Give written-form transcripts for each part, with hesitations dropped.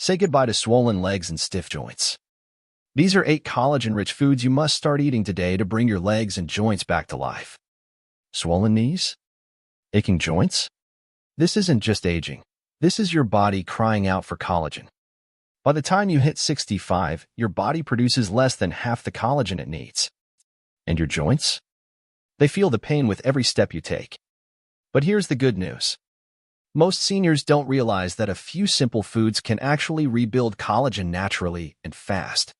Say goodbye to swollen legs and stiff joints. These are 8 collagen-rich foods you must start eating today to bring your legs and joints back to life. Swollen knees? Aching joints? This isn't just aging. This is your body crying out for collagen. By the time you hit 65, your body produces less than half the collagen it needs. And your joints? They feel the pain with every step you take. But here's the good news. Most seniors don't realize that a few simple foods can actually rebuild collagen naturally and fast.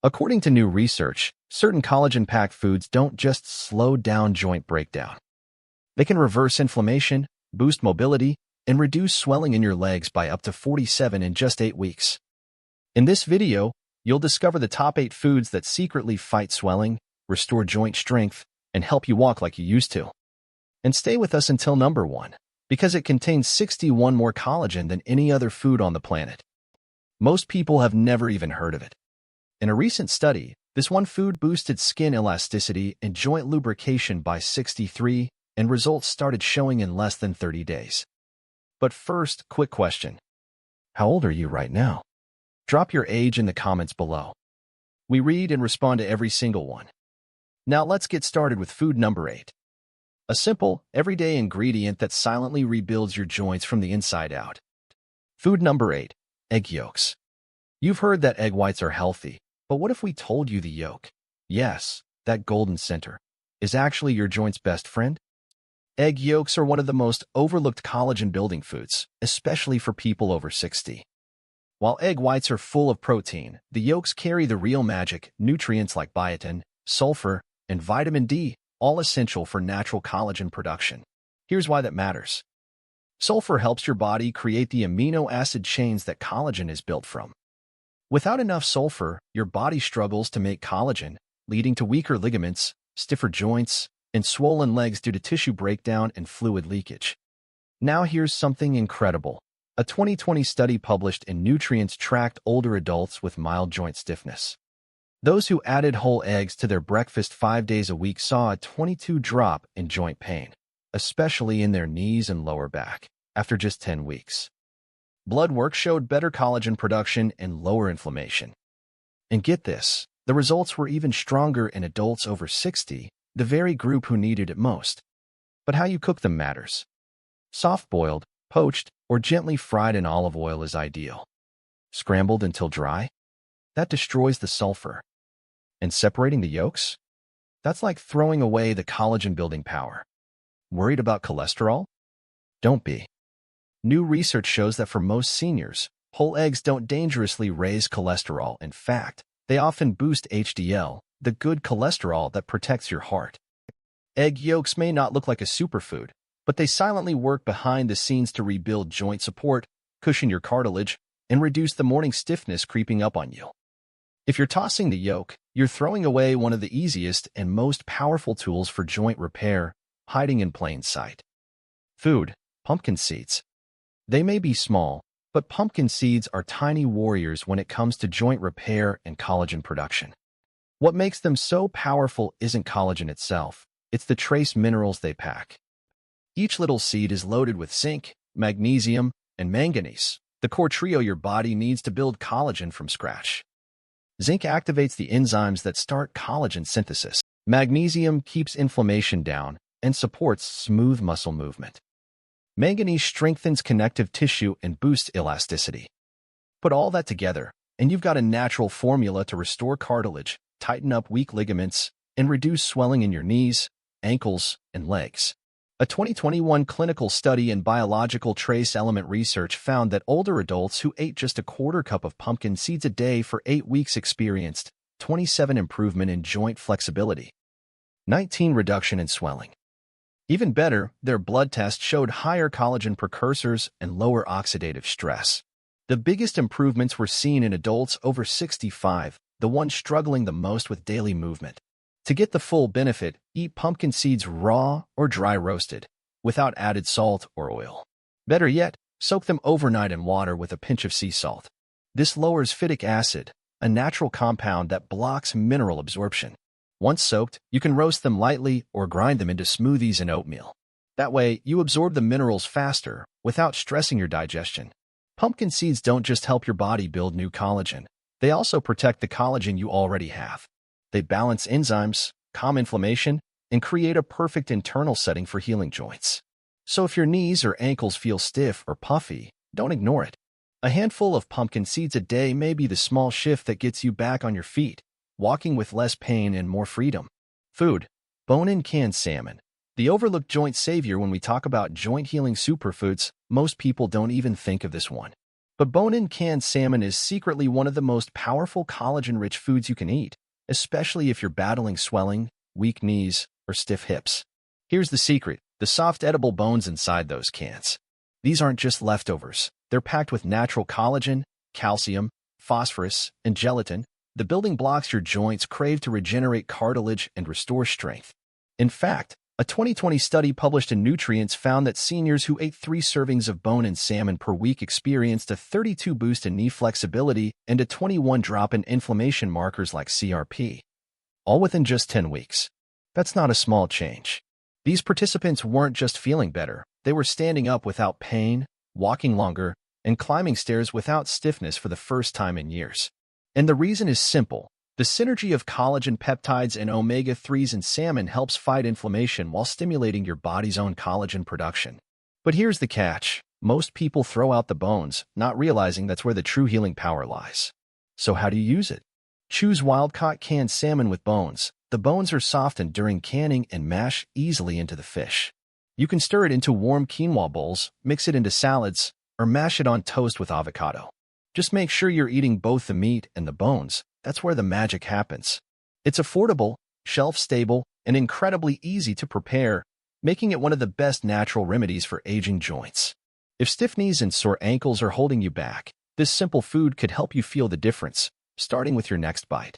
According to new research, certain collagen-packed foods don't just slow down joint breakdown. They can reverse inflammation, boost mobility, and reduce swelling in your legs by up to 47 in just 8 weeks. In this video, you'll discover the top 8 foods that secretly fight swelling, restore joint strength, and help you walk like you used to. And stay with us until number 1, because it contains 61 more collagen than any other food on the planet. Most people have never even heard of it. In a recent study, this one food boosted skin elasticity and joint lubrication by 63, and results started showing in less than 30 days. But first, quick question. How old are you right now? Drop your age in the comments below. We read and respond to every single one. Now let's get started with food number 8. A simple, everyday ingredient that silently rebuilds your joints from the inside out. Food number 8. Egg yolks. You've heard that egg whites are healthy, but what if we told you the yolk, yes, that golden center, is actually your joint's best friend? Egg yolks are one of the most overlooked collagen-building foods, especially for people over 60. While egg whites are full of protein, the yolks carry the real magic, nutrients like biotin, sulfur, and vitamin D, all essential for natural collagen production. Here's why that matters. Sulfur helps your body create the amino acid chains that collagen is built from. Without enough sulfur, your body struggles to make collagen, leading to weaker ligaments, stiffer joints, and swollen legs due to tissue breakdown and fluid leakage. Now here's something incredible. A 2020 study published in Nutrients tracked older adults with mild joint stiffness. Those who added whole eggs to their breakfast 5 days a week saw a 22 drop in joint pain, especially in their knees and lower back, after just 10 weeks. Blood work showed better collagen production and lower inflammation. And get this, the results were even stronger in adults over 60, the very group who needed it most. But how you cook them matters. Soft-boiled, poached, or gently fried in olive oil is ideal. Scrambled until dry? That destroys the sulfur. And separating the yolks? That's like throwing away the collagen-building power. Worried about cholesterol? Don't be. New research shows that for most seniors, whole eggs don't dangerously raise cholesterol. In fact, they often boost HDL, the good cholesterol that protects your heart. Egg yolks may not look like a superfood, but they silently work behind the scenes to rebuild joint support, cushion your cartilage, and reduce the morning stiffness creeping up on you. If you're tossing the yolk, you're throwing away one of the easiest and most powerful tools for joint repair, hiding in plain sight. Food, pumpkin seeds. They may be small, but pumpkin seeds are tiny warriors when it comes to joint repair and collagen production. What makes them so powerful isn't collagen itself, it's the trace minerals they pack. Each little seed is loaded with zinc, magnesium, and manganese, the core trio your body needs to build collagen from scratch. Zinc activates the enzymes that start collagen synthesis. Magnesium keeps inflammation down and supports smooth muscle movement. Manganese strengthens connective tissue and boosts elasticity. Put all that together, and you've got a natural formula to restore cartilage, tighten up weak ligaments, and reduce swelling in your knees, ankles, and legs. A 2021 clinical study in biological trace element research found that older adults who ate just a quarter cup of pumpkin seeds a day for 8 weeks experienced 27 improvement in joint flexibility, 19 reduction in swelling. Even better, their blood test showed higher collagen precursors and lower oxidative stress. The biggest improvements were seen in adults over 65, the ones struggling the most with daily movement. To get the full benefit, eat pumpkin seeds raw or dry roasted, without added salt or oil. Better yet, soak them overnight in water with a pinch of sea salt. This lowers phytic acid, a natural compound that blocks mineral absorption. Once soaked, you can roast them lightly or grind them into smoothies and oatmeal. That way, you absorb the minerals faster without stressing your digestion. Pumpkin seeds don't just help your body build new collagen, they also protect the collagen you already have. They balance enzymes, calm inflammation, and create a perfect internal setting for healing joints. So if your knees or ankles feel stiff or puffy, don't ignore it. A handful of pumpkin seeds a day may be the small shift that gets you back on your feet, walking with less pain and more freedom. Food. Bone-in canned salmon. The overlooked joint savior when we talk about joint-healing superfoods, most people don't even think of this one. But bone-in canned salmon is secretly one of the most powerful collagen-rich foods you can eat, especially if you're battling swelling, weak knees, or stiff hips. Here's the secret: the soft edible bones inside those cans. These aren't just leftovers. They're packed with natural collagen, calcium, phosphorus, and gelatin, the building blocks your joints crave to regenerate cartilage and restore strength. In fact, a 2020 study published in Nutrients found that seniors who ate 3 servings of bone-in salmon per week experienced a 32 boost in knee flexibility and a 21 drop in inflammation markers like CRP, all within just 10 weeks. That's not a small change. These participants weren't just feeling better, they were standing up without pain, walking longer, and climbing stairs without stiffness for the first time in years. And the reason is simple. The synergy of collagen peptides and omega-3s in salmon helps fight inflammation while stimulating your body's own collagen production. But here's the catch. Most people throw out the bones, not realizing that's where the true healing power lies. So how do you use it? Choose wild-caught canned salmon with bones. The bones are softened during canning and mash easily into the fish. You can stir it into warm quinoa bowls, mix it into salads, or mash it on toast with avocado. Just make sure you're eating both the meat and the bones. That's where the magic happens. It's affordable, shelf-stable, and incredibly easy to prepare, making it one of the best natural remedies for aging joints. If stiff knees and sore ankles are holding you back, this simple food could help you feel the difference, starting with your next bite.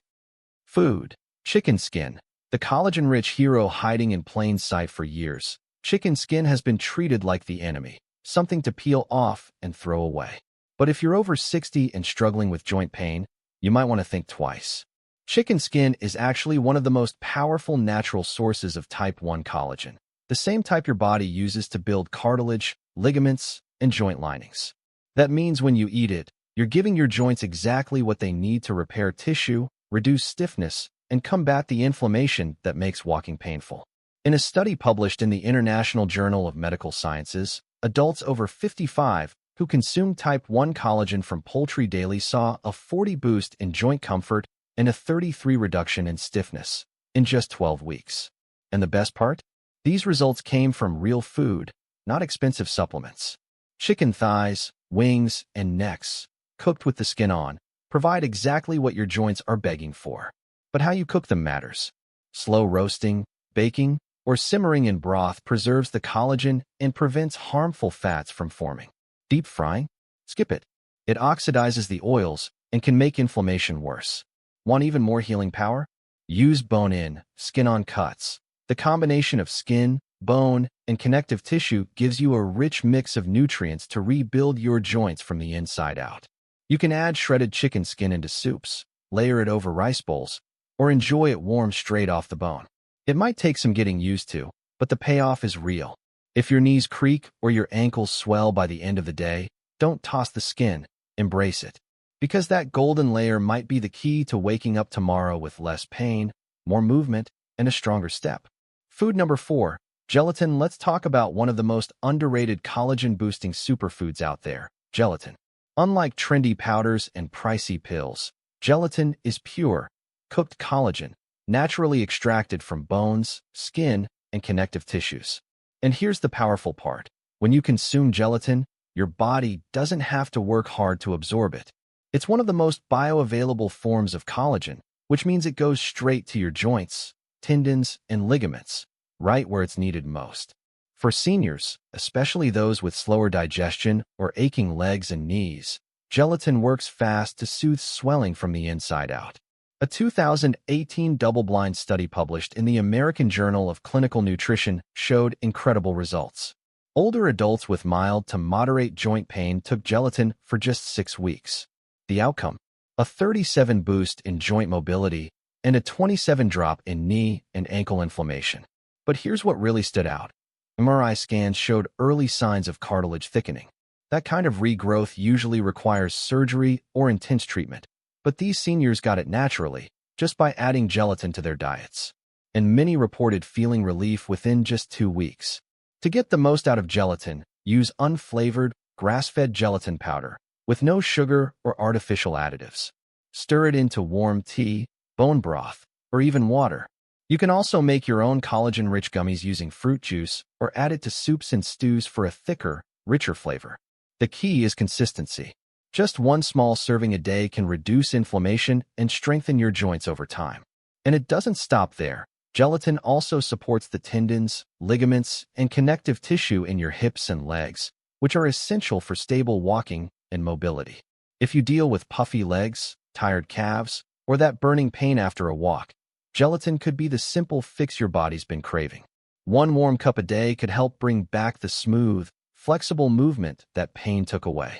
Food. Chicken skin. The collagen-rich hero hiding in plain sight for years. Chicken skin has been treated like the enemy, something to peel off and throw away. But if you're over 60 and struggling with joint pain, you might want to think twice. Chicken skin is actually one of the most powerful natural sources of type 1 collagen, the same type your body uses to build cartilage, ligaments, and joint linings. That means when you eat it, you're giving your joints exactly what they need to repair tissue, reduce stiffness, and combat the inflammation that makes walking painful. In a study published in the International Journal of Medical Sciences, adults over 55 who consumed type 1 collagen from poultry daily saw a 40 boost in joint comfort and a 33 reduction in stiffness in just 12 weeks. And the best part? These results came from real food, not expensive supplements. Chicken thighs, wings, and necks, cooked with the skin on, provide exactly what your joints are begging for. But how you cook them matters. Slow roasting, baking, or simmering in broth preserves the collagen and prevents harmful fats from forming. Deep frying? Skip it. It oxidizes the oils and can make inflammation worse. Want even more healing power? Use bone-in, skin-on cuts. The combination of skin, bone, and connective tissue gives you a rich mix of nutrients to rebuild your joints from the inside out. You can add shredded chicken skin into soups, layer it over rice bowls, or enjoy it warm straight off the bone. It might take some getting used to, but the payoff is real. If your knees creak or your ankles swell by the end of the day, don't toss the skin, embrace it. Because that golden layer might be the key to waking up tomorrow with less pain, more movement, and a stronger step. Food number 4, gelatin. Let's talk about one of the most underrated collagen-boosting superfoods out there, gelatin. Unlike trendy powders and pricey pills, gelatin is pure, cooked collagen, naturally extracted from bones, skin, and connective tissues. And here's the powerful part. When you consume gelatin, your body doesn't have to work hard to absorb it. It's one of the most bioavailable forms of collagen, which means it goes straight to your joints, tendons, and ligaments, right where it's needed most. For seniors, especially those with slower digestion or aching legs and knees, gelatin works fast to soothe swelling from the inside out. A 2018 double-blind study published in the American Journal of Clinical Nutrition showed incredible results. Older adults with mild to moderate joint pain took gelatin for just 6 weeks. The outcome? A 37 boost in joint mobility and a 27 drop in knee and ankle inflammation. But here's what really stood out. MRI scans showed early signs of cartilage thickening. That kind of regrowth usually requires surgery or intense treatment, but these seniors got it naturally, just by adding gelatin to their diets. And many reported feeling relief within just 2 weeks. To get the most out of gelatin, use unflavored, grass-fed gelatin powder, with no sugar or artificial additives. Stir it into warm tea, bone broth, or even water. You can also make your own collagen-rich gummies using fruit juice or add it to soups and stews for a thicker, richer flavor. The key is consistency. Just one small serving a day can reduce inflammation and strengthen your joints over time. And it doesn't stop there. Gelatin also supports the tendons, ligaments, and connective tissue in your hips and legs, which are essential for stable walking and mobility. If you deal with puffy legs, tired calves, or that burning pain after a walk, gelatin could be the simple fix your body's been craving. One warm cup a day could help bring back the smooth, flexible movement that pain took away.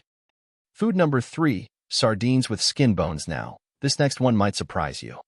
Food number 3, sardines with skin bones now. This next one might surprise you.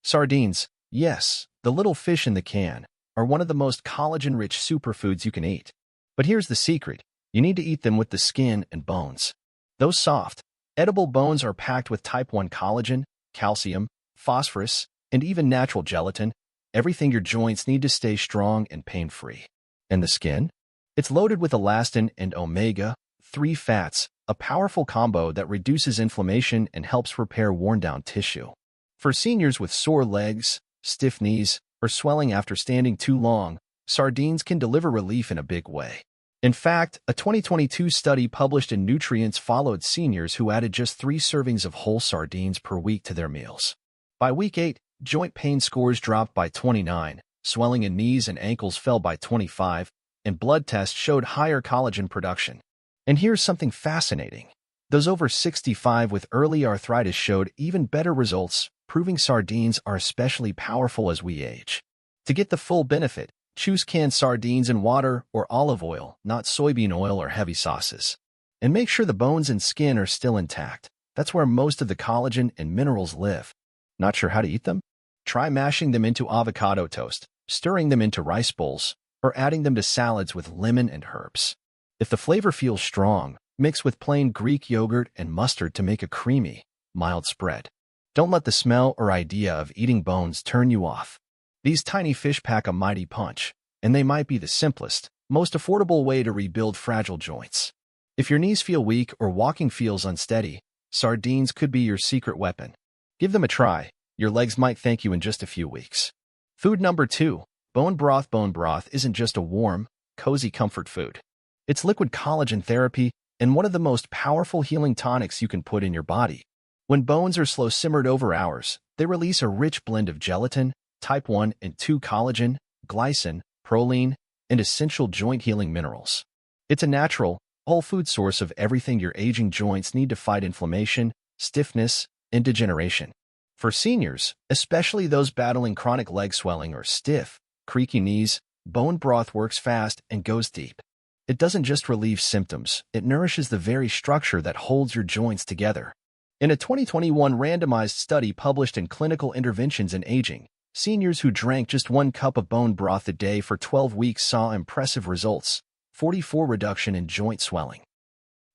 Sardines, yes, the little fish in the can, are one of the most collagen-rich superfoods you can eat. But here's the secret. You need to eat them with the skin and bones. Those soft, edible bones are packed with type 1 collagen, calcium, phosphorus, and even natural gelatin, everything your joints need to stay strong and pain-free. And the skin? It's loaded with elastin and omega-3 fats, a powerful combo that reduces inflammation and helps repair worn-down tissue. For seniors with sore legs, stiff knees, or swelling after standing too long, sardines can deliver relief in a big way. In fact, a 2022 study published in Nutrients followed seniors who added just 3 servings of whole sardines per week to their meals. By week 8, joint pain scores dropped by 29, swelling in knees and ankles fell by 25, and blood tests showed higher collagen production. And here's something fascinating. Those over 65 with early arthritis showed even better results, proving sardines are especially powerful as we age. To get the full benefit, choose canned sardines in water or olive oil, not soybean oil or heavy sauces. And make sure the bones and skin are still intact. That's where most of the collagen and minerals live. Not sure how to eat them? Try mashing them into avocado toast, stirring them into rice bowls, or adding them to salads with lemon and herbs. If the flavor feels strong, mix with plain Greek yogurt and mustard to make a creamy, mild spread. Don't let the smell or idea of eating bones turn you off. These tiny fish pack a mighty punch, and they might be the simplest, most affordable way to rebuild fragile joints. If your knees feel weak or walking feels unsteady, sardines could be your secret weapon. Give them a try. Your legs might thank you in just a few weeks. Food number 2, bone broth. Bone broth isn't just a warm, cozy comfort food. It's liquid collagen therapy and one of the most powerful healing tonics you can put in your body. When bones are slow simmered over hours, they release a rich blend of gelatin, type 1 and 2 collagen, glycine, proline, and essential joint healing minerals. It's a natural, whole food source of everything your aging joints need to fight inflammation, stiffness, and degeneration. For seniors, especially those battling chronic leg swelling or stiff, creaky knees, bone broth works fast and goes deep. It doesn't just relieve symptoms, it nourishes the very structure that holds your joints together. In a 2021 randomized study published in Clinical Interventions in Aging, seniors who drank just 1 cup of bone broth a day for 12 weeks saw impressive results: 44 reduction in joint swelling,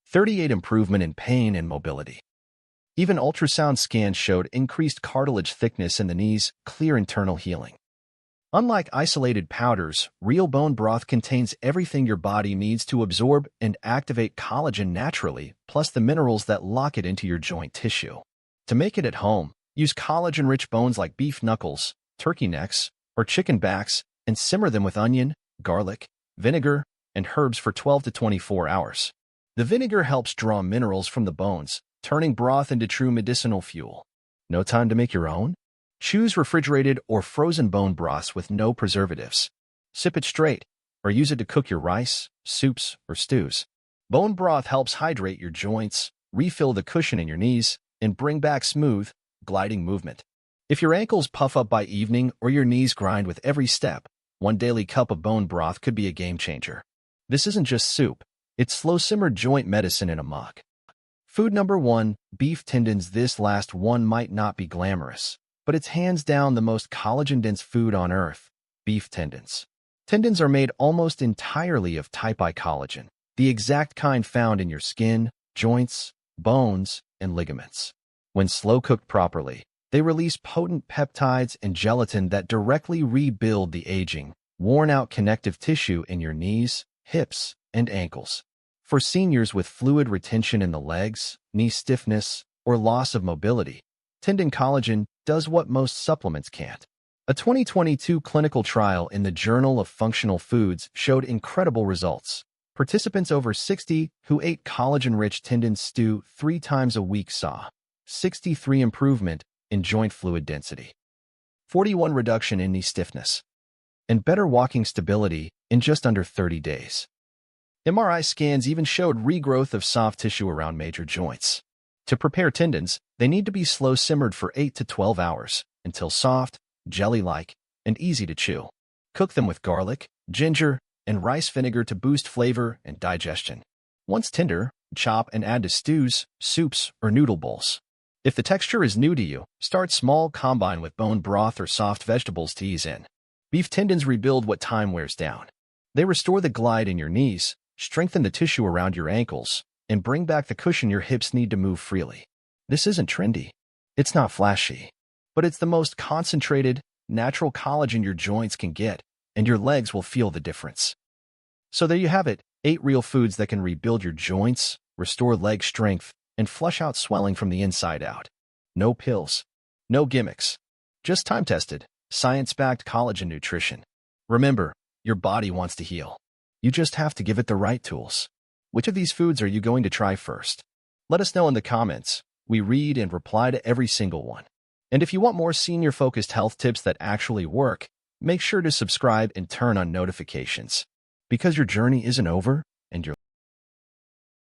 38 improvement in pain and mobility. Even ultrasound scans showed increased cartilage thickness in the knees, clear internal healing. Unlike isolated powders, real bone broth contains everything your body needs to absorb and activate collagen naturally, plus the minerals that lock it into your joint tissue. To make it at home, use collagen-rich bones like beef knuckles, turkey necks, or chicken backs, and simmer them with onion, garlic, vinegar, and herbs for 12 to 24 hours. The vinegar helps draw minerals from the bones, turning broth into true medicinal fuel. No time to make your own? Choose refrigerated or frozen bone broths with no preservatives. Sip it straight, or use it to cook your rice, soups, or stews. Bone broth helps hydrate your joints, refill the cushion in your knees, and bring back smooth, gliding movement. If your ankles puff up by evening or your knees grind with every step, 1 daily cup of bone broth could be a game changer. This isn't just soup, it's slow-simmered joint medicine in a mug. Food number 1, beef tendons. This last one might not be glamorous, but it's hands down the most collagen-dense food on earth: beef tendons. Tendons are made almost entirely of type I collagen, the exact kind found in your skin, joints, bones, and ligaments. When slow-cooked properly, they release potent peptides and gelatin that directly rebuild the aging, worn-out connective tissue in your knees, hips, and ankles. For seniors with fluid retention in the legs, knee stiffness, or loss of mobility, tendon collagen does what most supplements can't. A 2022 clinical trial in the Journal of Functional Foods showed incredible results. Participants over 60 who ate collagen-rich tendon stew 3 times a week saw 63 improvement in joint fluid density, 41 reduction in knee stiffness, and better walking stability in just under 30 days. MRI scans even showed regrowth of soft tissue around major joints. To prepare tendons, they need to be slow-simmered for 8 to 12 hours until soft, jelly-like, and easy to chew. Cook them with garlic, ginger, and rice vinegar to boost flavor and digestion. Once tender, chop and add to stews, soups, or noodle bowls. If the texture is new to you, start small, combine with bone broth or soft vegetables to ease in. Beef tendons rebuild what time wears down. They restore the glide in your knees, strengthen the tissue around your ankles, and bring back the cushion your hips need to move freely. This isn't trendy. It's not flashy. But it's the most concentrated, natural collagen your joints can get, and your legs will feel the difference. So there you have it, 8 real foods that can rebuild your joints, restore leg strength, and flush out swelling from the inside out. No pills. No gimmicks. Just time-tested, science-backed collagen nutrition. Remember, your body wants to heal. You just have to give it the right tools. Which of these foods are you going to try first? Let us know in the comments. We read and reply to every single one. And if you want more senior-focused health tips that actually work, make sure to subscribe and turn on notifications. Because your journey isn't over, and your